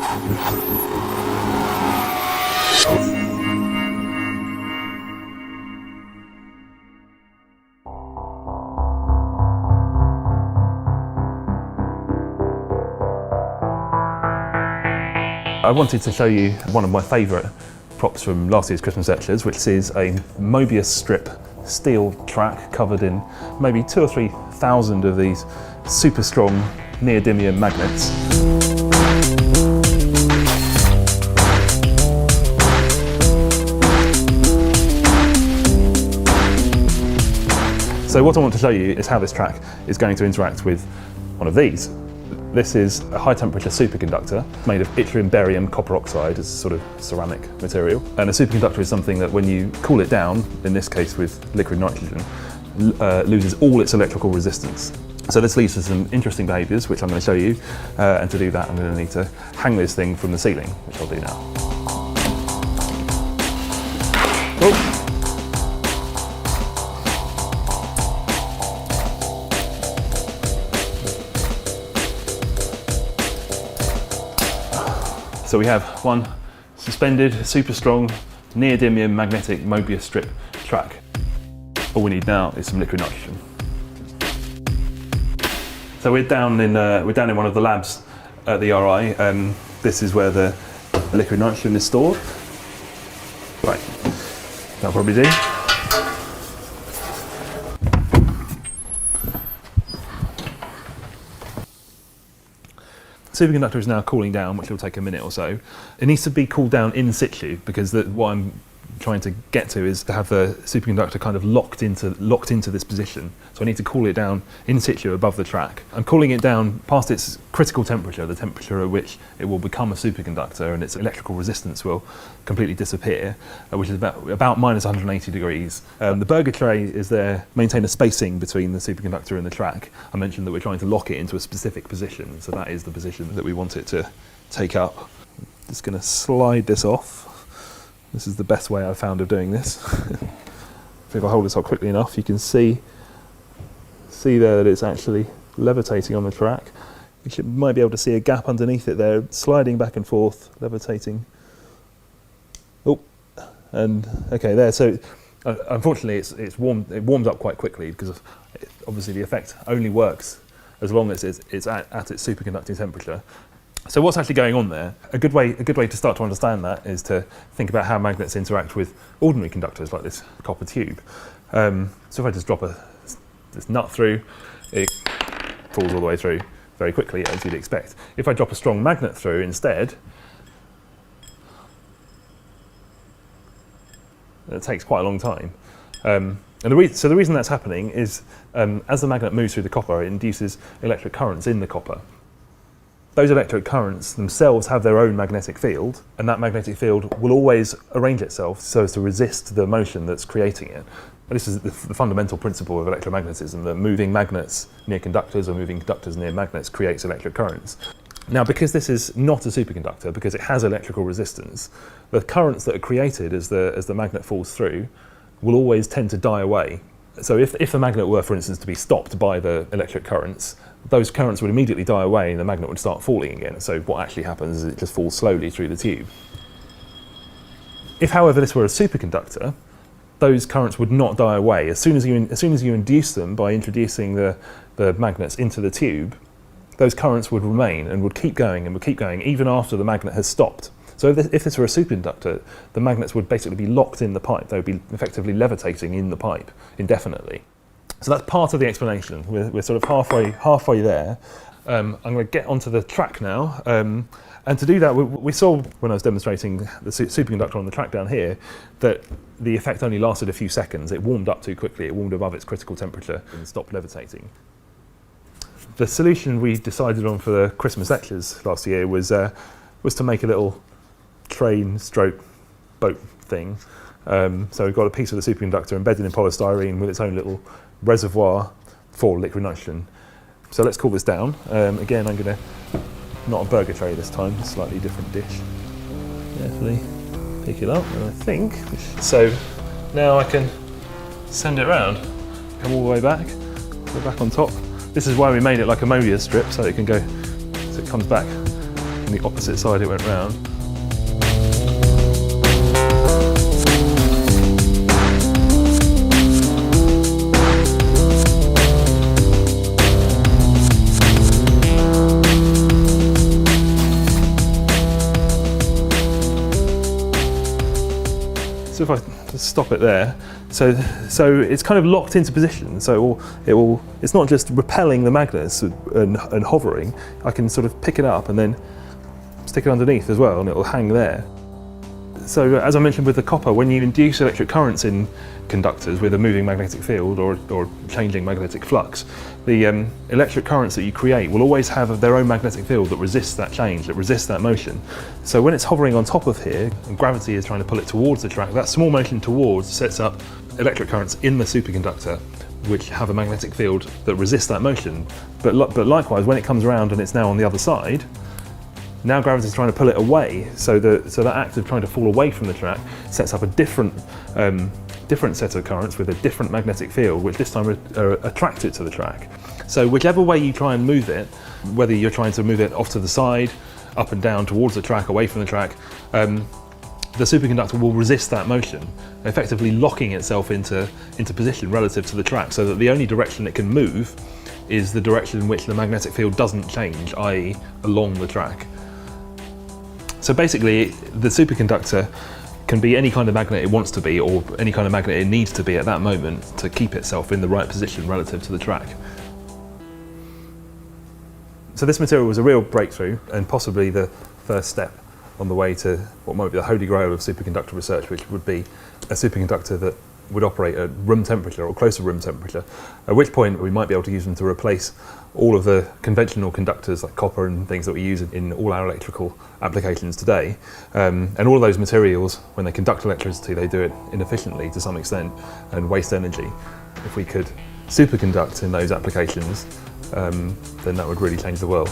I wanted to show you one of my favourite props from last year's Christmas lectures, which is a Mobius strip steel track covered in maybe 2,000 or 3,000 of these super strong neodymium magnets. So what I want to show you is how this track is going to interact with one of these. This is a high temperature superconductor made of yttrium barium copper oxide as a sort of ceramic material. And a superconductor is something that when you cool it down, in this case with liquid nitrogen, loses all its electrical resistance. So this leads to some interesting behaviours, which I'm going to show you. And to do that, I'm going to need to hang this thing from the ceiling, which I'll do now. Oh. So we have one suspended, super strong, neodymium magnetic Mobius strip track. All we need now is some liquid nitrogen. So we're down in one of the labs at the RI. This is where the liquid nitrogen is stored. Right, that'll probably do. Superconductor is now cooling down, which will take a minute or so. It needs to be cooled down in situ because what I'm trying to get to is to have the superconductor kind of locked into this position. So I need to cool it down in situ above the track. I'm cooling it down past its critical temperature, the temperature at which it will become a superconductor and its electrical resistance will completely disappear, which is about minus 180 degrees. The burger tray is there, maintain a spacing between the superconductor and the track. I mentioned that we're trying to lock it into a specific position, so that is the position that we want it to take up. Just going to slide this off. This is the best way I've found of doing this. If I hold this up quickly enough, you can see there that it's actually levitating on the track. You might be able to see a gap underneath it there, sliding back and forth, levitating. Oh, and okay, there. So unfortunately, it warms up quite quickly because obviously the effect only works as long as it's at its superconducting temperature. So what's actually going on there? A good way to start to understand that is to think about how magnets interact with ordinary conductors like this copper tube. So if I just drop this nut through, it falls all the way through very quickly, as you'd expect. If I drop a strong magnet through instead, it takes quite a long time. So the reason that's happening is as the magnet moves through the copper, it induces electric currents in the copper. Those electric currents themselves have their own magnetic field, and that magnetic field will always arrange itself so as to resist the motion that's creating it. And this is the fundamental principle of electromagnetism, that moving magnets near conductors or moving conductors near magnets creates electric currents. Now, because this is not a superconductor, because it has electrical resistance, the currents that are created as the magnet falls through will always tend to die away. So if the magnet were, for instance, to be stopped by the electric currents, those currents would immediately die away and the magnet would start falling again. So what actually happens is it just falls slowly through the tube. If, however, this were a superconductor, those currents would not die away. As soon as you induce them by introducing the magnets into the tube, those currents would remain and would keep going even after the magnet has stopped. So if this were a superconductor, the magnets would basically be locked in the pipe. They would be effectively levitating in the pipe indefinitely. So that's part of the explanation. We're sort of halfway there. I'm going to get onto the track now. And to do that, we saw when I was demonstrating the superconductor on the track down here that the effect only lasted a few seconds. It warmed up too quickly. It warmed above its critical temperature and stopped levitating. The solution we decided on for the Christmas lectures last year was to make a little train stroke boat thing. So we've got a piece of the superconductor embedded in polystyrene with its own little reservoir for liquid nitrogen. So let's cool this down. Again, I'm going to, not a burger tray this time, a slightly different dish. Carefully pick it up, and I think, so now I can send it around, come all the way back, go back on top. This is why we made it like a Mobius strip, so it can go, so it comes back from the opposite side it went round. So if I just stop it there, so it's kind of locked into position. So it's not just repelling the magnets and hovering. I can sort of pick it up and then stick it underneath as well, and it will hang there. So as I mentioned with the copper, when you induce electric currents in conductors with a moving magnetic field or changing magnetic flux, the electric currents that you create will always have their own magnetic field that resists that change, that resists that motion. So when it's hovering on top of here, and gravity is trying to pull it towards the track, that small motion towards sets up electric currents in the superconductor which have a magnetic field that resists that motion. But likewise, when it comes around and it's now on the other side, now gravity is trying to pull it away, so that act of trying to fall away from the track sets up a different set of currents with a different magnetic field, which this time are attracted to the track. So whichever way you try and move it, whether you're trying to move it off to the side, up and down towards the track, away from the track, the superconductor will resist that motion, effectively locking itself into position relative to the track, so that the only direction it can move is the direction in which the magnetic field doesn't change, i.e. along the track. So basically, the superconductor can be any kind of magnet it wants to be, or any kind of magnet it needs to be at that moment to keep itself in the right position relative to the track. So this material was a real breakthrough, and possibly the first step on the way to what might be the holy grail of superconductor research, which would be a superconductor that would operate at room temperature or close to room temperature, at which point we might be able to use them to replace all of the conventional conductors like copper and things that we use in all our electrical applications today. And all of those materials, when they conduct electricity, they do it inefficiently to some extent and waste energy. If we could superconduct in those applications, then that would really change the world.